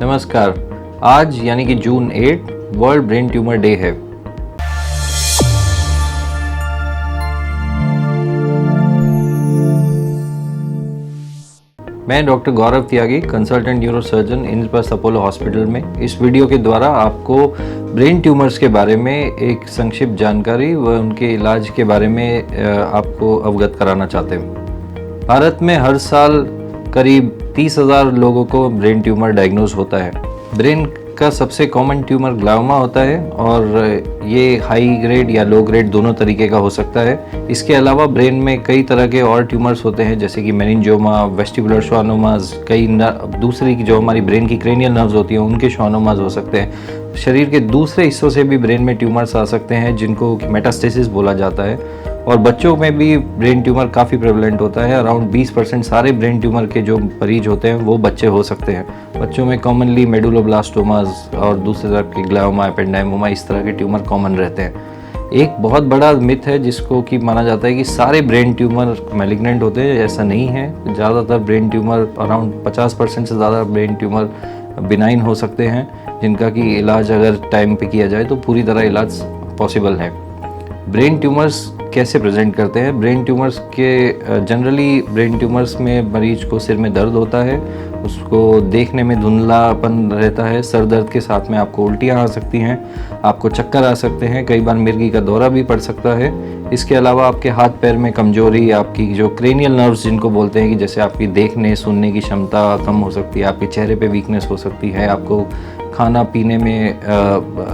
नमस्कार। आज यानी कि June 8 world brain tumour day है। मैं doctor Gaurav Tyagi, consultant neurosurgeon Indraprastha Apollo hospital में इस वीडियो के द्वारा आपको ब्रेन ट्यूमर्स के बारे में एक संक्षिप्त जानकारी व उनके इलाज के बारे में आपको अवगत कराना चाहते हैं। भारत में हर साल करीब 30,000 लोगों को ब्रेन ट्यूमर डायग्नोज होता है। ब्रेन का सबसे कॉमन ट्यूमर ग्लायोमा होता है और ये हाई ग्रेड या लो ग्रेड दोनों तरीके का हो सकता है। इसके अलावा ब्रेन में कई तरह के और ट्यूमर्स होते हैं, जैसे कि मेनिंजियोमा, वेस्टिबुलर श्वानोमाज, कई दूसरी जो हमारी ब्रेन की क्रेनियल नर्व्स होती हैं उनके श्वानोमाज हो सकते हैं। शरीर के दूसरे हिस्सों से भी ब्रेन में ट्यूमर्स आ सकते हैं जिनको मेटास्टेसिस बोला जाता है। और बच्चों में भी ब्रेन ट्यूमर काफ़ी प्रेवलेंट होता है। अराउंड 20% सारे ब्रेन ट्यूमर के जो मरीज होते हैं वो बच्चे हो सकते हैं। बच्चों में कॉमनली मेडुलोब्लास्टोमास और दूसरे तरह के ग्लायोमा, एपेंडाइमोमा, इस तरह के ट्यूमर कॉमन रहते हैं। एक बहुत बड़ा मिथ है जिसको कि माना जाता है कि सारे ब्रेन ट्यूमर मैलिग्नेंट होते हैं। ऐसा नहीं है। ज़्यादातर ब्रेन ट्यूमर अराउंड 50% से ज़्यादा ब्रेन ट्यूमर बिनाइन हो सकते हैं, जिनका कि इलाज अगर टाइम पे किया जाए तो पूरी तरह इलाज पॉसिबल है। ब्रेन ट्यूमर्स कैसे प्रेजेंट करते हैं? ब्रेन ट्यूमर्स के जनरली ब्रेन ट्यूमर्स में मरीज को सिर में दर्द होता है, उसको देखने में धुंधलापन रहता है, सर दर्द के साथ में आपको उल्टियाँ आ सकती हैं, आपको चक्कर आ सकते हैं, कई बार मिर्गी का दौरा भी पड़ सकता है। इसके अलावा आपके हाथ पैर में कमजोरी, आपकी जो क्रेनियल नर्व्स जिनको बोलते हैं कि जैसे आपकी देखने सुनने की क्षमता कम हो सकती है, आपके चेहरे पे वीकनेस हो सकती है, आपको खाना पीने में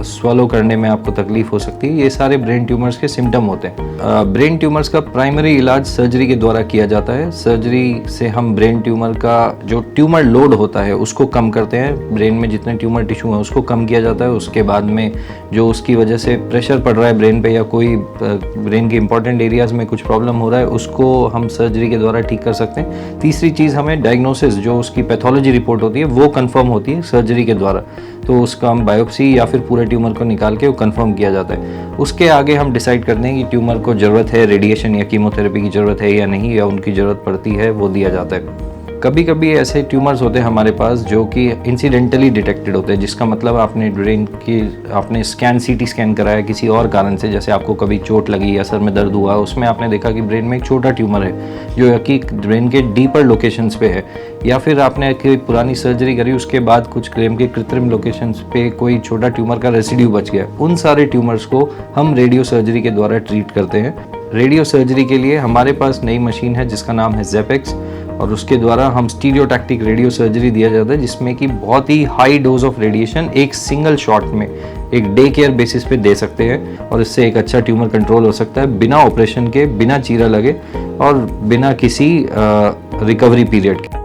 स्वलो करने में आपको तकलीफ हो सकती है। ये सारे ब्रेन ट्यूमर्स के सिम्टम होते हैं। ब्रेन ट्यूमर्स का प्राइमरी इलाज सर्जरी के द्वारा किया जाता है। सर्जरी से हम ब्रेन ट्यूमर का जो ट्यूमर लोड होता है उसको कम करते हैं। ब्रेन में जितने ट्यूमर टिश्यू हैं उसको कम किया जाता है। उसके बाद में जो उसकी वजह से प्रेशर पड़ रहा है ब्रेन पे या कोई ब्रेन के इंपॉर्टेंट एरियाज में कुछ प्रॉब्लम हो रहा है उसको हम सर्जरी के द्वारा ठीक कर सकते हैं। तीसरी चीज़, हमें डायग्नोसिस जो उसकी पैथोलॉजी रिपोर्ट होती है वो कंफर्म होती है सर्जरी के द्वारा। तो उसका हम बायोप्सी या फिर पूरे ट्यूमर को निकाल के वो कंफर्म किया जाता है। उसके आगे हम डिसाइड करते हैं कि ट्यूमर को ज़रूरत है रेडिएशन या कीमोथेरेपी की ज़रूरत है या नहीं, या उनकी ज़रूरत पड़ती है, वो दिया जाता है। कभी कभी ऐसे ट्यूमर्स होते हैं हमारे पास जो कि इंसिडेंटली डिटेक्टेड होते हैं, जिसका मतलब आपने ब्रेन की आपने सीटी स्कैन कराया किसी और कारण से, जैसे आपको कभी चोट लगी या सर में दर्द हुआ, उसमें आपने देखा कि ब्रेन में एक छोटा ट्यूमर है जो कि ब्रेन के डीपर लोकेशंस पे है, या फिर आपने कोई पुरानी सर्जरी करी उसके बाद कुछ ब्रेन के कृत्रिम लोकेशंस पे कोई छोटा ट्यूमर का रेसिड्यू बच गया। उन सारे ट्यूमर्स को हम रेडियो सर्जरी के द्वारा ट्रीट करते हैं। रेडियो सर्जरी के लिए हमारे पास नई मशीन है जिसका नाम है ज़ेपेक्स, और उसके द्वारा हम स्टीरियोटैक्टिक रेडियो सर्जरी दिया जाता है, जिसमें कि बहुत ही हाई डोज ऑफ रेडिएशन एक सिंगल शॉट में एक डे केयर बेसिस पे दे सकते हैं, और इससे एक अच्छा ट्यूमर कंट्रोल हो सकता है बिना ऑपरेशन के, बिना चीरा लगे और बिना किसी रिकवरी पीरियड के।